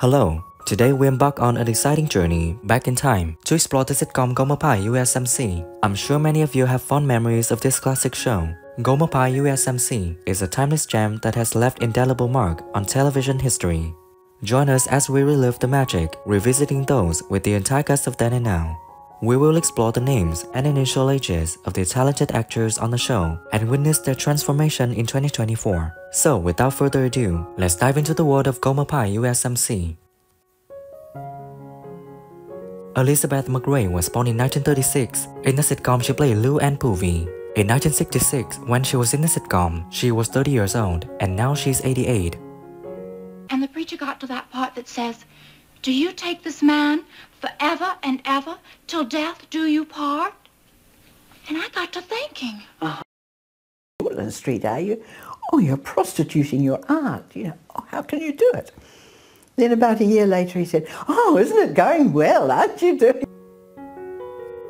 Hello, today we embark on an exciting journey back in time to explore the sitcom Gomer Pyle U.S.M.C. I'm sure many of you have fond memories of this classic show. Gomer Pyle U.S.M.C. is a timeless gem that has left indelible mark on television history. Join us as we relive the magic, revisiting those with the entire cast of then and now. We will explore the names and initial ages of the talented actors on the show and witness their transformation in 2024. So without further ado, let's dive into the world of Gomer Pyle U.S.M.C. Elizabeth McCrory was born in 1936. In the sitcom, she played Lou Ann Poovey. In 1966, when she was in the sitcom, she was 30 years old, and now she's 88. And the preacher got to that part that says, "Do you take this man forever and ever, till death do you part?" And I got to thinking. On the street, are you? Oh, you're prostituting your art. You know, oh, how can you do it? Then about a year later, he said, "Oh, isn't it going well? Aren't you doing?"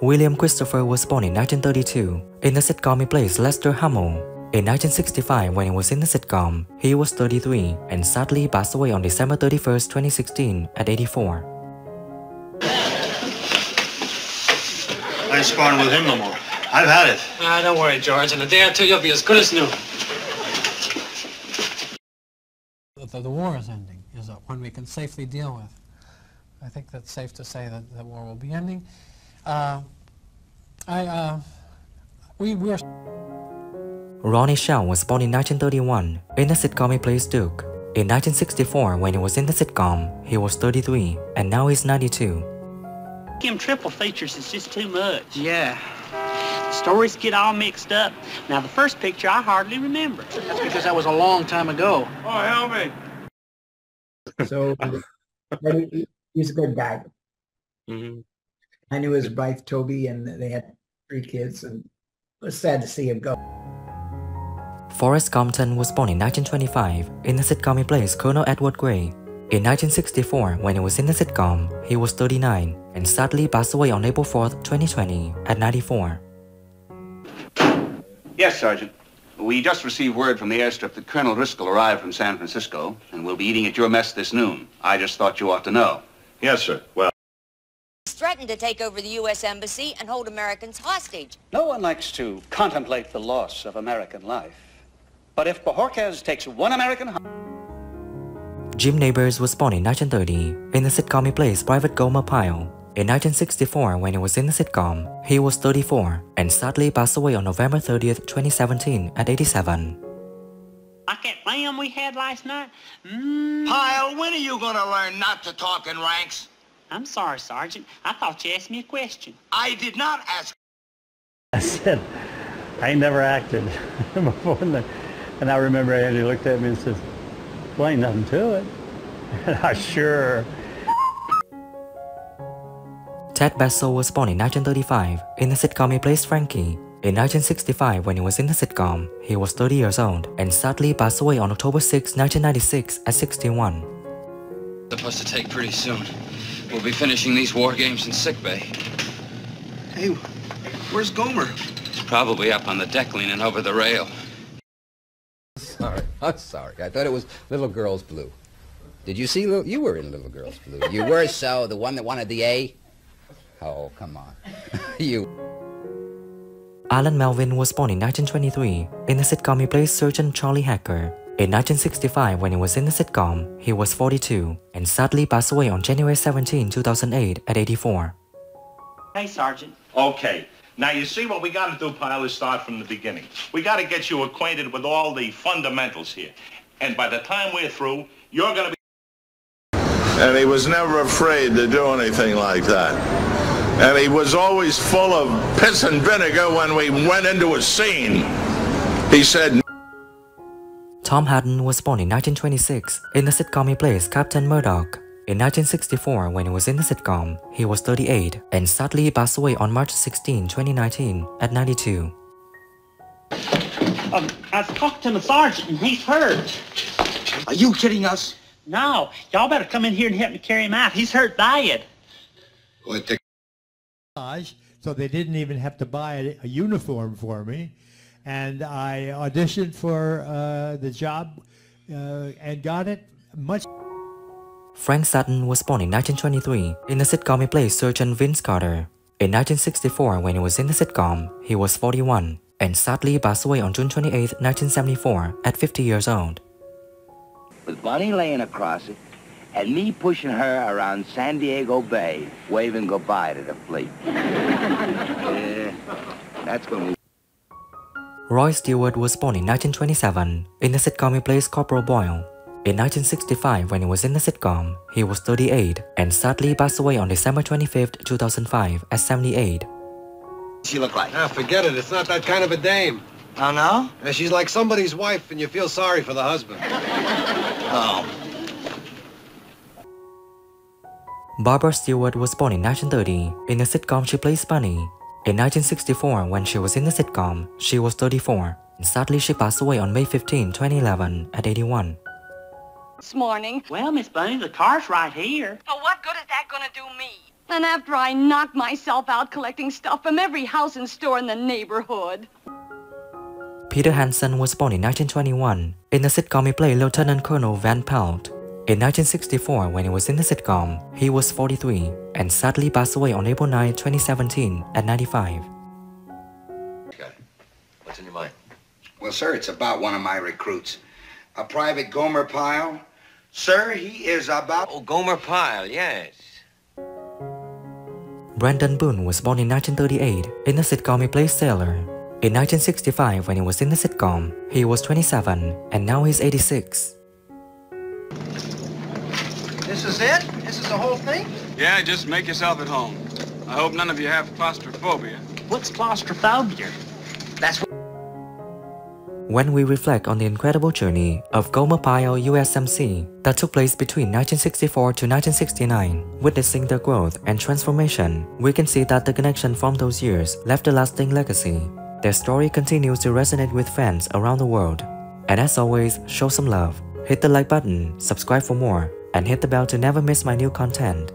William Christopher was born in 1932. In the sitcom, he plays Lester Hummel. In 1965, when he was in the sitcom, he was 33 and sadly passed away on December 31st, 2016 at 84. I ain't sparring with him no more. I've had it. Don't worry, George. In a day or two, you'll be as good as new. The war is ending, is one we can safely deal with. I think that's safe to say that the war will be ending. We're Ronnie Shell was born in 1931. In the sitcom, he plays Duke. In 1964, when he was in the sitcom, he was 33, and now he's 92. Them triple features is just too much. Yeah. The stories get all mixed up. Now, the first picture I hardly remember. That's because that was a long time ago. Oh, help me. So he's a good guy. I knew his wife Toby, and they had 3 kids, and it was sad to see him go. Forrest Compton was born in 1925. In the sitcom, he plays Colonel Edward Gray. In 1964, when he was in the sitcom, he was 39 and sadly passed away on April 4th, 2020 at 94. Yes, Sergeant. We just received word from the airstrip that Colonel Driscoll arrived from San Francisco and will be eating at your mess this noon. I just thought you ought to know. Yes, sir. Well, threatened to take over the U.S. Embassy and hold Americans hostage. No one likes to contemplate the loss of American life. But if Bojorquez takes one American... Jim Nabors was born in 1930. In the sitcom, he plays Private Gomer Pyle. In 1964, when he was in the sitcom, he was 34 and sadly passed away on November 30th, 2017 at 87. Like that lamb we had last night? Pyle, when are you going to learn not to talk in ranks? I'm sorry, Sergeant. I thought you asked me a question. I did not ask. I said, I ain't never acted before. And I remember Andy looked at me and says, "Well, ain't nothing to it." And I sure. Ted Bessel was born in 1935. In the sitcom, he plays Frankie. In 1965, when he was in the sitcom, he was 30 years old and sadly passed away on October 6, 1996 at 61. Supposed to take pretty soon. We'll be finishing these war games in sickbay. hey, where's Gomer? He's probably up on the deck leaning over the rail. Sorry, I'm sorry. I thought it was Little Girls Blue. Did you see you were in Little Girls Blue? You were, so the one that wanted the A? Oh, come on. You. Alan Melvin was born in 1923. In the sitcom, he plays Sergeant Charlie Hacker. In 1965, when he was in the sitcom, he was 42 and sadly passed away on January 17, 2008 at 84. Hey, Sergeant. Okay. Now, you see, what we got to do, Pyle, is start from the beginning. We got to get you acquainted with all the fundamentals here. And by the time we're through, you're going to be... And he was never afraid to do anything like that. And he was always full of piss and vinegar when we went into a scene. He said... Tom Hatton was born in 1926. In the sitcom, he plays Captain Murdoch. In 1964, when he was in the sitcom, he was 38 and sadly passed away on March 16, 2019 at 92. I was talking to the sergeant and he's hurt. Are you kidding us? No. Y'all better come in here and help me carry him out. He's hurt bad. What the... So they didn't even have to buy a uniform for me. And I auditioned for the job and got it much. Frank Hatton was born in 1923 in the sitcom he played Sergeant Vince Carter. In 1964, when he was in the sitcom, he was 41, and sadly passed away on June 28, 1974, at 50 years old. With Bunny laying across it, and me pushing her around San Diego Bay, waving goodbye to the fleet. Yeah, that's when we... Roy Stewart was born in 1927 in the sitcom he plays Corporal Boyle. In 1965, when he was in the sitcom, he was 38 and sadly passed away on December 25, 2005 at 78. She look like? Ah, forget it. It's not that kind of a dame. Oh, no? Yeah, she's like somebody's wife, and you feel sorry for the husband. Oh. Barbara Stewart was born in 1930 in the sitcom she plays Bunny. In 1964, when she was in the sitcom, she was 34. And sadly, she passed away on May 15, 2011 at 81. This morning. Well, Miss Bunny, the car's right here. Oh, what good is that gonna do me? And after I knocked myself out collecting stuff from every house and store in the neighborhood. Peter Hansen was born in 1921 in the sitcom he played Lieutenant Colonel Van Pelt. In 1964, when he was in the sitcom, he was 43 and sadly passed away on April 9, 2017 at 95. What's in your mind? Well, sir, it's about one of my recruits. A Private Gomer Pyle. Sir, he is about... Oh, Gomer Pyle, yes. Brandon Boon was born in 1938 in the sitcom he plays Sailor. In 1965, when he was in the sitcom, he was 27 and now he's 86. This is it? This is the whole thing? Yeah, just make yourself at home. I hope none of you have claustrophobia. What's claustrophobia? That's what... When we reflect on the incredible journey of Gomer Pyle U.S.M.C. that took place between 1964 to 1969, witnessing their growth and transformation, we can see that the connection from those years left a lasting legacy. Their story continues to resonate with fans around the world. And as always, show some love. Hit the like button, subscribe for more, and hit the bell to never miss my new content.